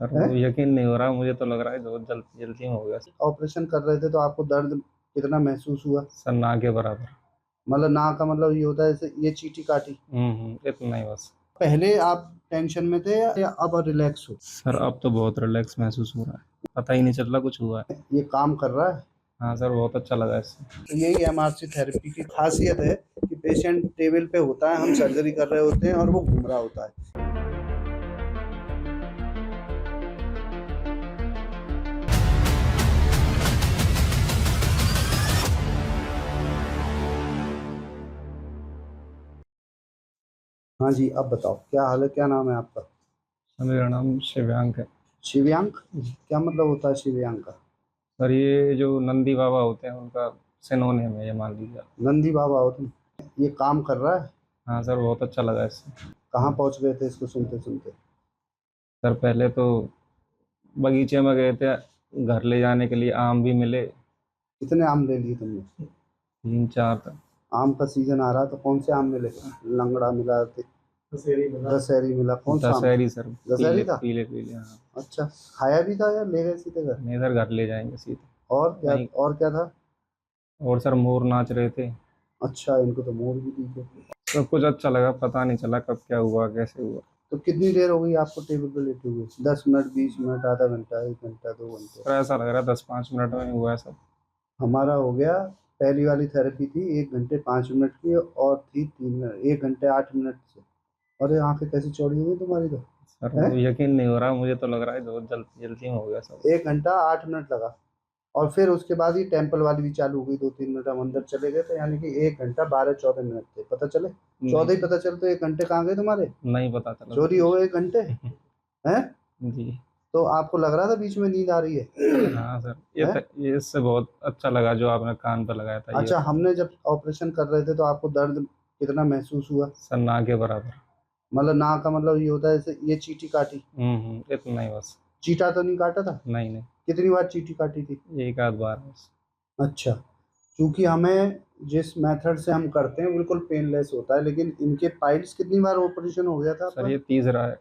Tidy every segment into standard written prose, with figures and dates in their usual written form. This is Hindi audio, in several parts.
सर है? वो यकीन नहीं हो रहा, मुझे तो लग रहा है बहुत जल्दी जल्दी में हो गया ऑपरेशन कर रहे थे तो आपको दर्द कितना महसूस हुआ? सर, ना के बराबर। मतलब ना का मतलब ये होता है जैसे ये चीटी काटी। इतना ही बस। पहले आप टेंशन में थे या अब रिलैक्स हो? सर अब तो बहुत रिलैक्स महसूस हो रहा है, पता ही नहीं चल रहा कुछ हुआ है। ये काम कर रहा है। हाँ सर, बहुत अच्छा लगा इससे। तो यही एमआरसी थेरेपी की खासियत है कि पेशेंट टेबल पे होता है, हम सर्जरी कर रहे होते हैं और वो घूम रहा होता है। हाँ जी, अब बताओ क्या हाल है, क्या नाम है आपका? सर मेरा नाम शिव्यांक है। शिव्यांक? क्या मतलब होता है शिव्यांक का? सर ये जो नंदी बाबा होते हैं उनका सिनोनिम है, ये मान लीजिए आप। नंदी बाबा हो तुम? ये काम कर रहा है। हाँ सर, बहुत अच्छा लगा इससे। कहाँ पहुंच गए थे इसको सुनते सुनते? सर पहले तो बगीचे में गए थे, घर ले जाने के लिए आम भी मिले। कितने आम ले लिए तुमने? 3 4 तक। आम का सीजन आ रहा तो कौन से आम मिले? लंगड़ा मिला, दशहरी मिला, कौन सा आम था? दशहरी सर, दशहरी पीले था। पीले पीले, हाँ। अच्छा, खाया भी था या ले गए सीधे घर? नहीं सर, घर ले जाएंगे सीधे। और क्या? नहीं। और क्या था? और सर मोर नाच रहे थे। अच्छा, इनको तो मोर भी दिखे। सब कुछ अच्छा लगा, पता नहीं चला कब क्या हुआ कैसे हुआ। तो कितनी देर हो गई आपको टेबल पे लेटे हुए? 10 मिनट, 20 मिनट, आधा घंटा, 1 घंटा, 2 घंटे? सर ऐसा लग रहा है 10 5 मिनट में ही हुआ है सब। हमारा हो गया। पहली वाली थेरेपी थी 1 घंटे 5 मिनट की और थी 3 मिनट, 1 घंटे 8 मिनट से। अरे आंखें कैसी चौड़ी हो गई तुम्हारी तो। सर है? वो यकीन नहीं हो रहा, मुझे तो लग रहा है बहुत जल्दी जल्दी में हो गया सब। 1 घंटा 8 मिनट लगा। और फिर उसके बाद ही टेम्पल वाली भी चालू हो गई, 2 3 मिनट हम अंदर चले गए थे, यानी कि 1 घंटा 12 14 मिनट थे, पता चले? 14 ही नहीं, पता चलते, 1 घंटे कहाँ गए तुम्हारे? नहीं पता चला सर चोरी हो कुछ। गए 1 घंटे। हैं? जी। तो आपको लग रहा था बीच में नींद आ रही है? हाँ सर, है? ये इससे बहुत अच्छा लगा जो आपने कान पर लगाया था ये। अच्छा, हमने जब ऑपरेशन कर रहे थे तो आपको दर्द कितना महसूस हुआ? सर ना के बराबर। मतलब ना का मतलब ये होता है जैसे ये चीटी काटी। इतना ही बस। चीटा तो नहीं काटा था? नहीं नहीं, कितनी बार चीटी काटी थी? एक आध बार बस। अच्छा। क्योंकि हमें जिस मेथड से हम करते हैं बिल्कुल पेनलेस होता है, लेकिन इनके पाइल्स कितनी बार ऑपरेशन हो गया था सर आपका? ये तीसरा है।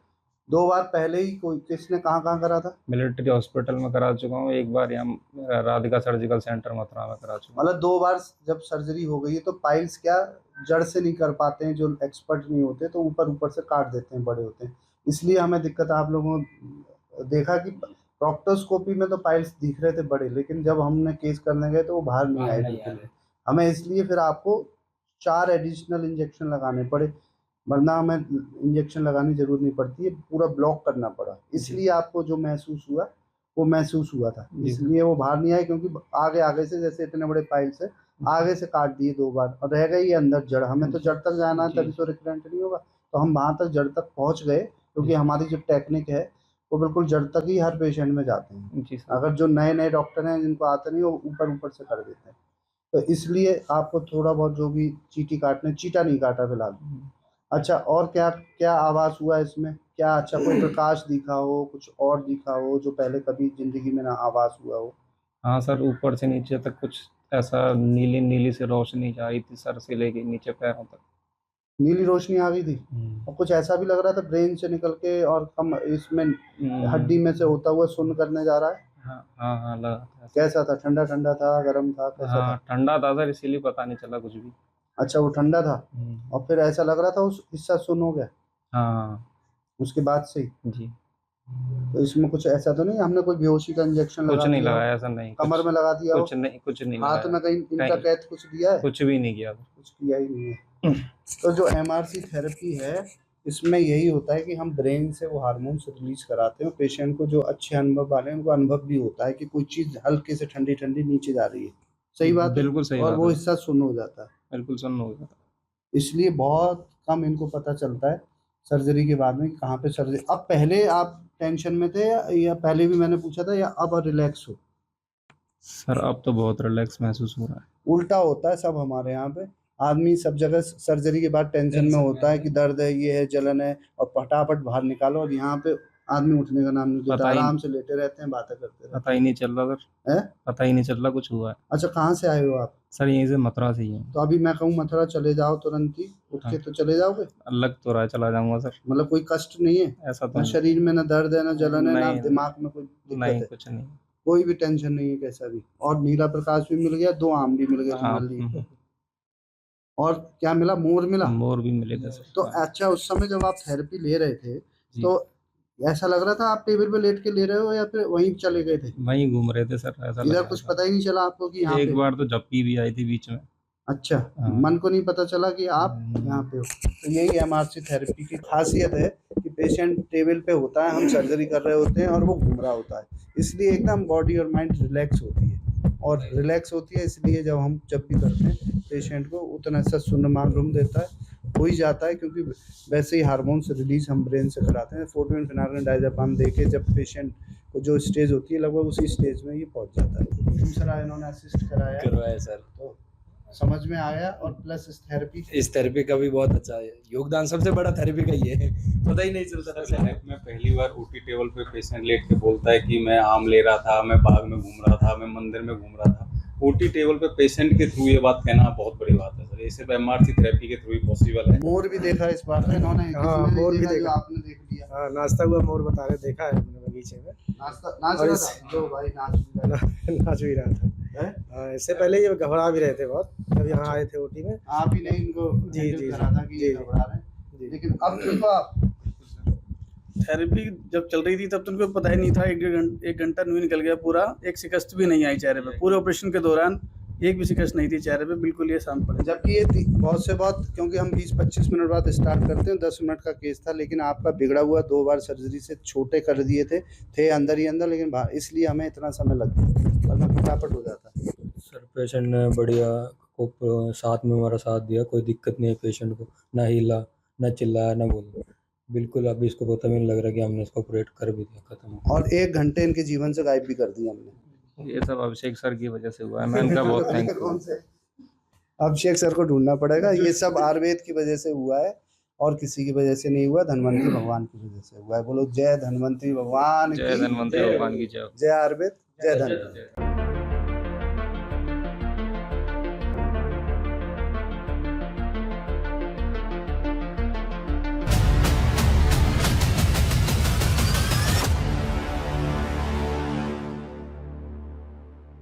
2 बार पहले ही कोई किसने कहाँ कहाँ करा था? मिलिट्री हॉस्पिटल में करा चुका हूँ, एक बार यहाँ राधिका सर्जिकल सेंटर मथुरा में करा चुका हूँ। मतलब 2 बार जब सर्जरी हो गई है तो पाइल्स क्या जड़ से नहीं कर पाते हैं, जो एक्सपर्ट नहीं होते तो ऊपर ऊपर से काट देते हैं, बड़े होते हैं। इसलिए हमें दिक्कत, आप लोगों ने देखा कि प्रोक्टोस्कोपी में तो पाइल्स दिख रहे थे बड़े, लेकिन जब हमने केस करने गए तो वो बाहर नहीं आए बिल्कुल। हमें इसलिए फिर आपको 4 एडिशनल इंजेक्शन लगाने पड़े, वरना हमें इंजेक्शन लगाने की जरूरत नहीं पड़ती है, पूरा ब्लॉक करना पड़ा। इसलिए आपको जो महसूस हुआ वो महसूस हुआ था, जी सर। इसलिए वो बाहर नहीं आए, क्योंकि आगे आगे से जैसे इतने बड़े पाइल्स है, आगे से काट दिए 2 बार और रह गई ये अंदर जड़। हमें तो जड़ तक जाना है, जी। तभी तो रिकरेंट नहीं होगा। तो हम वहां तक जड़ तक पहुंच गए, क्योंकि हमारी जो टेक्निक है वो बिल्कुल जड़ तक ही हर पेशेंट में जाते हैं। जी सर। अगर जो नए नए डॉक्टर हैं जिनको आता नहीं, वो ऊपर ऊपर से कर देते हैं। तो इसलिए आपको थोड़ा बहुत जो भी चीटी काटने, चीटा नहीं काटा फिलहाल। अच्छा, और क्या क्या आभास हुआ इसमें? क्या अच्छा कोई प्रकाश दिखा हो, कुछ और दिखा हो जो पहले कभी जिंदगी में ना आभास हुआ हो? हाँ सर, ऊपर से नीचे तक कुछ ऐसा नीली नीली से रोशनी जा रही थी सर से लेके नीचे पैरों तक। नीली रोशनी आ गई थी। हम्म। और कुछ ऐसा भी लग रहा था ब्रेन से निकल के और कम इसमें हड्डी हम्म। में से होता हुआ सुन्न करने जा रहा है। हाँ हाँ हाँ, लगा था ऐसा। कैसा था? ठंडा ठंडा था, गर्म था, कैसा हाँ था? ठंडा था सर, इसीलिए पता नहीं चला कुछ भी। अच्छा, वो ठंडा था। हम्म। और फिर ऐसा लग रहा था उस हिस्सा सुन्न हो गया हाँ। उसके बाद से ही? जी। तो इसमें कुछ ऐसा तो नहीं हमने कोई बेहोशी का इंजेक्शन कुछ लगा नहीं दिया हो? लगाया, ऐसा नहीं कमर कुछ। में लगा दिया हो? कुछ नहीं हाथ लगाया। में कहीं कहीं इंट्राकैथ कुछ दिया है? कुछ भी नहीं किया। कुछ किया ही नहीं है। तो जो एमआरसी थेरेपी है, इसमें यही होता है कि हम ब्रेन से वो हार्मोन्स रिलीज कराते हैं। पेशेंट को, जो अच्छे अनुभव वाले हैं, उनको अनुभव भी होता है कि कोई चीज़ हल्के से ठंडी ठंडी नीचे जा रही है। सही बात है। बिल्कुल सही और बात वो है। हिस्सा सुन्न हो जाता है। बिल्कुल सुन हो गया। इसलिए बहुत कम इनको पता चलता है सर्जरी के बाद में कि कहाँ पे सर्जरी। अब पहले आप टेंशन में थे या पहले भी मैंने पूछा था, या अब रिलैक्स हो? सर अब तो बहुत रिलैक्स महसूस हो रहा है। उल्टा होता है सब हमारे यहाँ पे। आदमी सब जगह सर्जरी के बाद टेंशन में होता है कि दर्द है, ये है, जलन है, और फटाफट बाहर निकालो, और यहाँ पे आदमी उठने का नाम नहीं लेता, पता ही आराम से लेटे रहते हैं, बातें करते रहते पता ही नहीं चल रहा सर, हैं। पता ही नहीं चल रहा कुछ हुआ है। अच्छा, कहाँ से आए हो आप? सर यहीं से मथुरा से ही है। तो अभी मैं कहूँ मथुरा चले जाओ तुरंत ही उठ के, हाँ। तो चले जाओगे? लग तो रहा है चला जाऊंगा सर। मतलब कोई कष्ट नहीं है ऐसा तो ना? नहीं। शरीर में ना दर्द है, ना जलन है, ना नहीं दिमाग में कोई दिक्कत नहीं, है? कुछ नहीं। कोई भी टेंशन नहीं है कैसा भी? और नीला प्रकाश भी मिल गया, 2 आम भी मिल गए हाँ, तुम्हारे लिए। और क्या मिला? मोर मिला? मोर भी मिले थे सर। तो अच्छा, उस समय जब आप थेरेपी ले रहे थे जी। तो ऐसा लग रहा था आप टेबल पे लेट के ले रहे हो या फिर वहीं चले गए थे? वहीं घूम रहे थे सर, ऐसा लग इधर रहा कुछ था। पता ही नहीं चला आपको कि यहाँ एक पे? बार तो झप्पी भी आई थी बीच में। अच्छा, हाँ। मन को नहीं पता चला कि आप यहाँ पे हो। तो यही एमआरसी थेरेपी की खासियत है कि पेशेंट टेबल पे होता है, हम सर्जरी कर रहे होते हैं और वो घूम रहा होता है, इसलिए एकदम बॉडी और माइंड रिलैक्स होती है। और रिलैक्स होती है इसलिए जब भी करते हैं पेशेंट को उतना सा शून्य मालूम देता है, हो ही जाता है, क्योंकि वैसे ही हार्मोन्स रिलीज हम ब्रेन से कराते हैं। फोर्टिन फिनाइल डायज़ेपाम दे के जब पेशेंट को जो स्टेज होती है लगभग उसी स्टेज में ये पहुंच जाता है। दूसरा इन्होंने असिस्ट करवाया सर, तो समझ में आया। और प्लस इस थेरेपी इस थेरेपी का भी बहुत अच्छा है योगदान, सबसे बड़ा थेरेपी का ये है, पता ही नहीं चलता था सर। लाइफ में पहली बार ओटी टेबल पे पेशेंट लेट के बोलता है कि मैं आम ले रहा था, मैं बाग में घूम रहा था, मैं मंदिर में घूम रहा था। ओटी टेबल पे पेशेंट के थ्रू ये बात कहना बहुत बड़ी बात है सर। ये सिर्फ एमआरसी थेरेपी के थ्रू ही पॉसिबल है। मोर भी देखा इस बार तो इन्होंने, हाँ, किसी ने नहीं मोर भी देखा जो देखा। आपने देख लिया। हाँ, नाचता हुआ मोर बता रहे, देखा है मैंने बगीचे में। नाच और रहा इस- था जो भाई नाच भी रहा नाच भी रहा था। है। हाँ, इससे पहले ये घबरा भी रहे थे बहुत, जब यहाँ आए थे ओटी में। आप ही ने इनको जी, handle जी, करा था कि जी, ये जी। घबरा रहे हैं, जी। लेकिन अब देखो आप थेरेपी जब चल रही थी तब तो उनको पता ही नहीं था, एक घंटा नहीं निकल गया पूरा, एक शिकस्त भी नहीं आई चेहरे पे। पूरे ऑपरेशन के दौरान एक भी शिकस्त नहीं थी चेहरे पे, बिल्कुल ये शांत पड़े। जबकि ये बहुत से बहुत, क्योंकि हम 20-25 मिनट बाद स्टार्ट करते हैं, 10 मिनट का केस था, लेकिन आपका बिगड़ा हुआ 2 बार सर्जरी से छोटे कर दिए थे अंदर ही अंदर, लेकिन बाहर, इसलिए हमें इतना समय लग गया, वरना फटाफट हो जाता। सर पेशेंट ने बढ़िया को साथ में हमारा साथ दिया, कोई दिक्कत नहीं है पेशेंट को, ना हिला ना चिल्लाया ना बोला, बिल्कुल। अभी इसको पता भी नहीं लग रहा कि हमने इसको ऑपरेट कर भी दिया, खत्म। और 1 घंटे इनके जीवन से गायब भी कर दिया हमने। ये सब अभिषेक सर की वजह से हुआ है, मैं इनका बहुत थैंकफुल कौन हूँ। से? अभिषेक सर को ढूंढना पड़ेगा। ये सब आयुर्वेद की वजह से हुआ है और किसी की वजह से नहीं हुआ, धन्वंतरी भगवान की वजह से हुआ है। बोलो जय धन्वंतरी भगवान जय की, धन्वंतरी भगवान की जय हो। जय आयुर्वेद, जय धन्वंतरी।